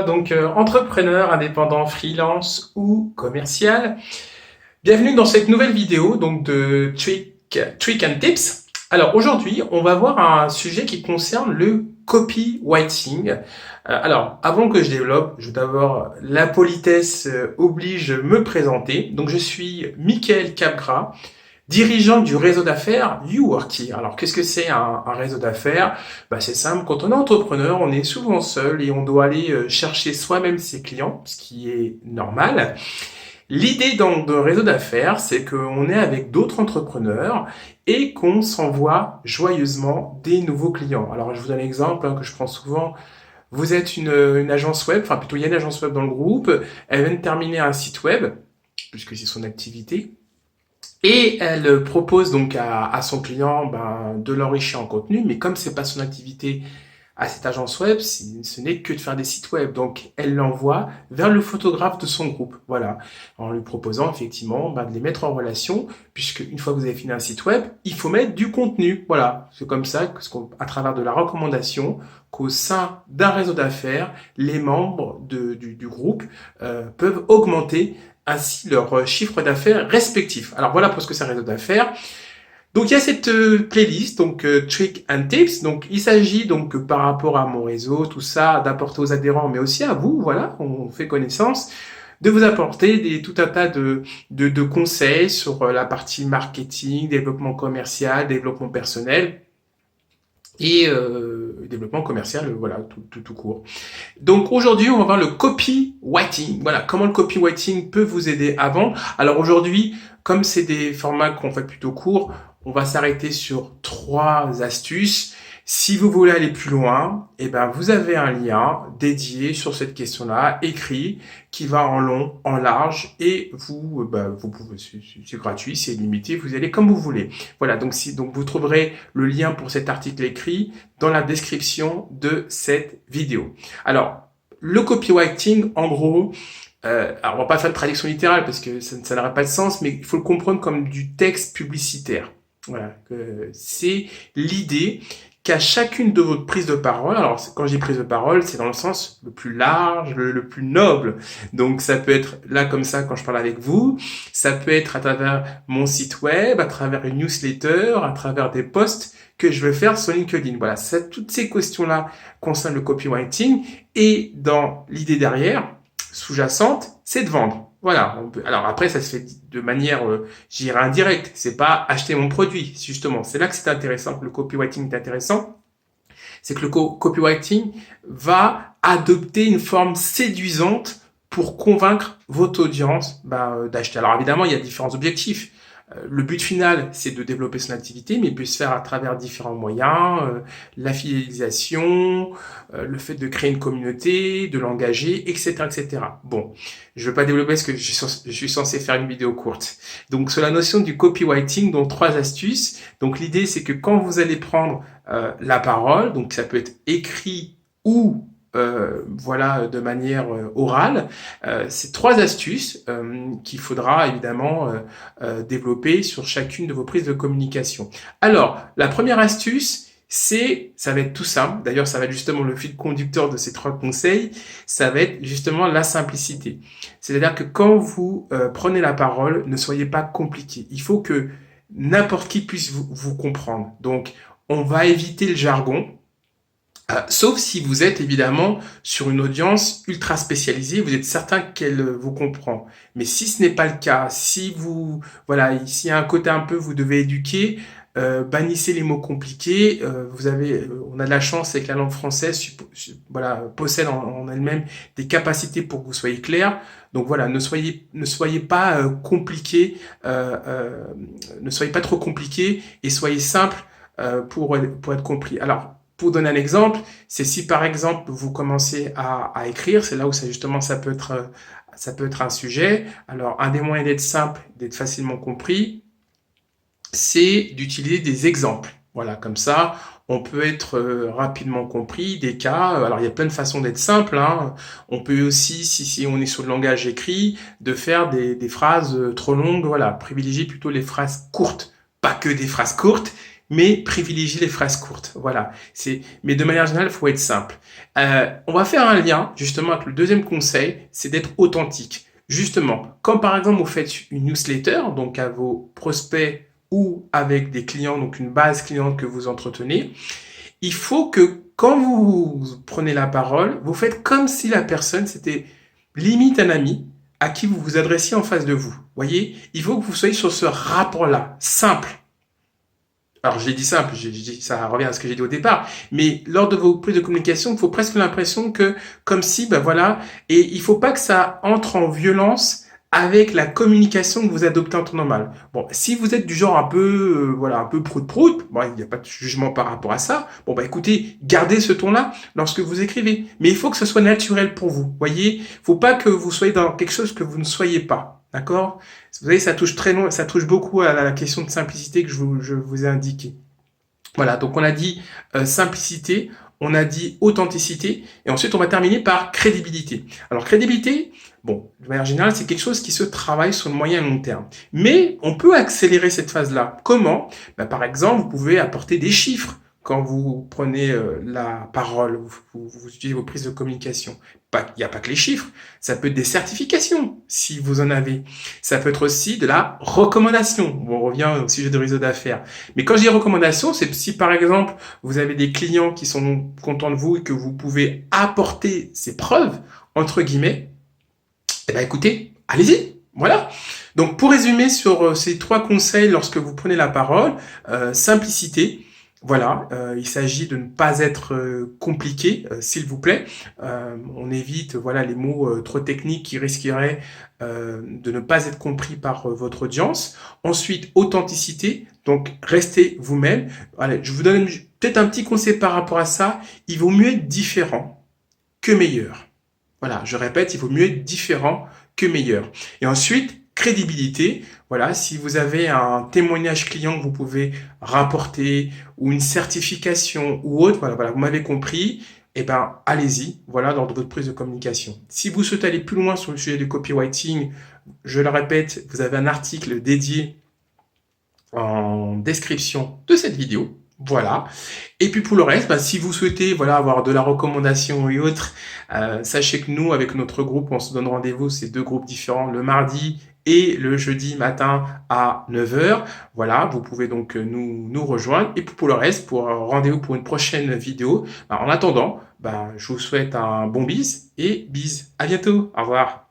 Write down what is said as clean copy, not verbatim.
toi, donc entrepreneur, indépendant, freelance ou commercial. Bienvenue dans cette nouvelle vidéo donc de Trick and Tips. Alors aujourd'hui, on va voir un sujet qui concerne le copywriting. Alors, avant que je développe, je veux d'abord, la politesse oblige me présenter. Donc je suis Michael Capgras, dirigeant du réseau d'affaires YouWorky. Alors, qu'est-ce que c'est un réseau d'affaires? C'est simple, quand on est entrepreneur, on est souvent seul et on doit aller chercher soi-même ses clients, ce qui est normal. L'idée d'un réseau d'affaires, c'est qu'on est avec d'autres entrepreneurs et qu'on s'envoie joyeusement des nouveaux clients. Alors, je vous donne un exemple que je prends souvent. Vous êtes une agence web, enfin plutôt il y a une agence web dans le groupe, elle vient de terminer un site web, puisque c'est son activité. Et elle propose donc à son client de l'enrichir en contenu, mais comme c'est pas son activité à cette agence web, ce n'est que de faire des sites web. Donc elle l'envoie vers le photographe de son groupe, voilà, en lui proposant effectivement de les mettre en relation, puisque une fois que vous avez fini un site web, il faut mettre du contenu, voilà. C'est comme ça à travers de la recommandation, qu'au sein d'un réseau d'affaires, les membres du groupe peuvent augmenter ainsi leur chiffre d'affaires respectif. Alors voilà pour ce que c'est un réseau d'affaires. Donc il y a cette playlist, donc Trick and Tips. Donc il s'agit donc par rapport à mon réseau, tout ça, d'apporter aux adhérents, mais aussi à vous, voilà, on fait connaissance, de vous apporter tout un tas de conseils sur la partie marketing, développement commercial, développement personnel et développement commercial, voilà, tout court. Donc aujourd'hui, on va voir le copywriting. Voilà, comment le copywriting peut vous aider à vendre. Alors aujourd'hui, comme c'est des formats qu'on fait plutôt courts, on va s'arrêter sur 3 astuces. Si vous voulez aller plus loin, vous avez un lien dédié sur cette question-là, écrit, qui va en long, en large, et vous pouvez, c'est gratuit, c'est limité, vous allez comme vous voulez. Voilà, donc vous trouverez le lien pour cet article écrit dans la description de cette vidéo. Alors, le copywriting, en gros, alors on va pas faire de traduction littérale parce que ça n'aurait pas de sens, mais il faut le comprendre comme du texte publicitaire. Voilà, c'est l'idée qu'à chacune de vos prises de parole, alors quand je dis prise de parole, c'est dans le sens le plus large, le plus noble. Donc ça peut être là comme ça quand je parle avec vous, ça peut être à travers mon site web, à travers une newsletter, à travers des posts que je veux faire sur LinkedIn. Voilà, toutes ces questions-là concernent le copywriting et dans l'idée derrière, sous-jacente, c'est de vendre. Voilà. Alors après, ça se fait de manière, je dirais indirecte. C'est pas acheter mon produit, justement. C'est là que c'est intéressant, que le copywriting est intéressant. C'est que le copywriting va adopter une forme séduisante pour convaincre votre audience d'acheter. Alors évidemment, il y a différents objectifs. Le but final, c'est de développer son activité, mais il peut se faire à travers différents moyens, la fidélisation, le fait de créer une communauté, de l'engager, etc., etc. Bon, je ne veux pas développer parce que je suis censé faire une vidéo courte. Donc, sur la notion du copywriting, donc 3 astuces. Donc, l'idée, c'est que quand vous allez prendre la parole, donc ça peut être écrit ou de manière orale, c'est 3 astuces qu'il faudra évidemment développer sur chacune de vos prises de communication. Alors, la première astuce, ça va être tout simple. D'ailleurs, ça va être justement le fil conducteur de ces 3 conseils. Ça va être justement la simplicité. C'est-à-dire que quand vous prenez la parole, ne soyez pas compliqué. Il faut que n'importe qui puisse vous comprendre. Donc, on va éviter le jargon. Sauf si vous êtes évidemment sur une audience ultra spécialisée, vous êtes certain qu'elle vous comprend. Mais si ce n'est pas le cas, s'il y a un côté un peu, vous devez éduquer, bannissez les mots compliqués. On a de la chance avec la langue française, possède en elle-même des capacités pour que vous soyez clair. Donc voilà, ne soyez pas compliqué, ne soyez pas trop compliqué et soyez simple pour être compris. Alors, pour donner un exemple, c'est si par exemple vous commencez à écrire, c'est là où ça peut être un sujet. Alors un des moyens d'être simple, d'être facilement compris, c'est d'utiliser des exemples. Voilà, comme ça, on peut être rapidement compris des cas. Alors il y a plein de façons d'être simple. On peut aussi, si on est sur le langage écrit, de faire des phrases trop longues. Voilà, privilégier plutôt les phrases courtes, pas que des phrases courtes, mais privilégiez les phrases courtes. Voilà. Mais de manière générale, il faut être simple. On va faire un lien, justement, avec le deuxième conseil, c'est d'être authentique. Justement, comme par exemple, vous faites une newsletter, donc à vos prospects ou avec des clients, donc une base cliente que vous entretenez, il faut que quand vous prenez la parole, vous faites comme si la personne, c'était limite un ami à qui vous vous adressiez en face de vous. Voyez, il faut que vous soyez sur ce rapport-là, simple. Alors, j'ai dit simple, ça revient à ce que j'ai dit au départ, mais lors de vos prises de communication, il faut presque l'impression que, comme si, ben voilà, et il faut pas que ça entre en violence avec la communication que vous adoptez en temps normal. Bon, si vous êtes du genre un peu, voilà, un peu prout-prout, bon, il n'y a pas de jugement par rapport à ça. Bon, bah écoutez, gardez ce ton-là lorsque vous écrivez. Mais il faut que ce soit naturel pour vous. Voyez, faut pas que vous soyez dans quelque chose que vous ne soyez pas. D'accord? Vous savez, ça touche très loin, ça touche beaucoup à la question de simplicité que je vous ai indiqué. Voilà, donc on a dit simplicité, on a dit authenticité, et ensuite on va terminer par crédibilité. Alors crédibilité, bon, de manière générale, c'est quelque chose qui se travaille sur le moyen et long terme. Mais on peut accélérer cette phase-là. Comment? Ben, par exemple, vous pouvez apporter des chiffres quand vous prenez la parole, vous utilisez vos prises de communication. Il n'y a pas que les chiffres, ça peut être des certifications, si vous en avez. Ça peut être aussi de la recommandation. Bon, on revient au sujet de réseau d'affaires. Mais quand je dis recommandation, c'est si par exemple, vous avez des clients qui sont contents de vous et que vous pouvez apporter ces preuves, entre guillemets, eh ben écoutez, allez-y. Voilà. Donc pour résumer sur ces 3 conseils lorsque vous prenez la parole, simplicité. Voilà, il s'agit de ne pas être compliqué, s'il vous plaît. On évite voilà les mots trop techniques qui risqueraient de ne pas être compris par votre audience. Ensuite, authenticité, donc restez vous-même. Allez, je vous donne peut-être un petit conseil par rapport à ça. Il vaut mieux être différent que meilleur. Voilà, je répète, il vaut mieux être différent que meilleur. Et ensuite, crédibilité. Voilà, si vous avez un témoignage client que vous pouvez rapporter ou une certification ou autre, voilà, vous m'avez compris. Eh ben, allez-y, voilà, lors de votre prise de communication. Si vous souhaitez aller plus loin sur le sujet du copywriting, je le répète, vous avez un article dédié en description de cette vidéo. Voilà. Et puis pour le reste, bah, si vous souhaitez voilà avoir de la recommandation et autres, sachez que nous, avec notre groupe, on se donne rendez-vous, c'est 2 groupes différents, le mardi et le jeudi matin à 9h. Voilà, vous pouvez donc nous rejoindre. Et puis pour le reste, pour rendez-vous pour une prochaine vidéo. Bah, en attendant, bah, je vous souhaite un bon bis et bise. À bientôt. Au revoir.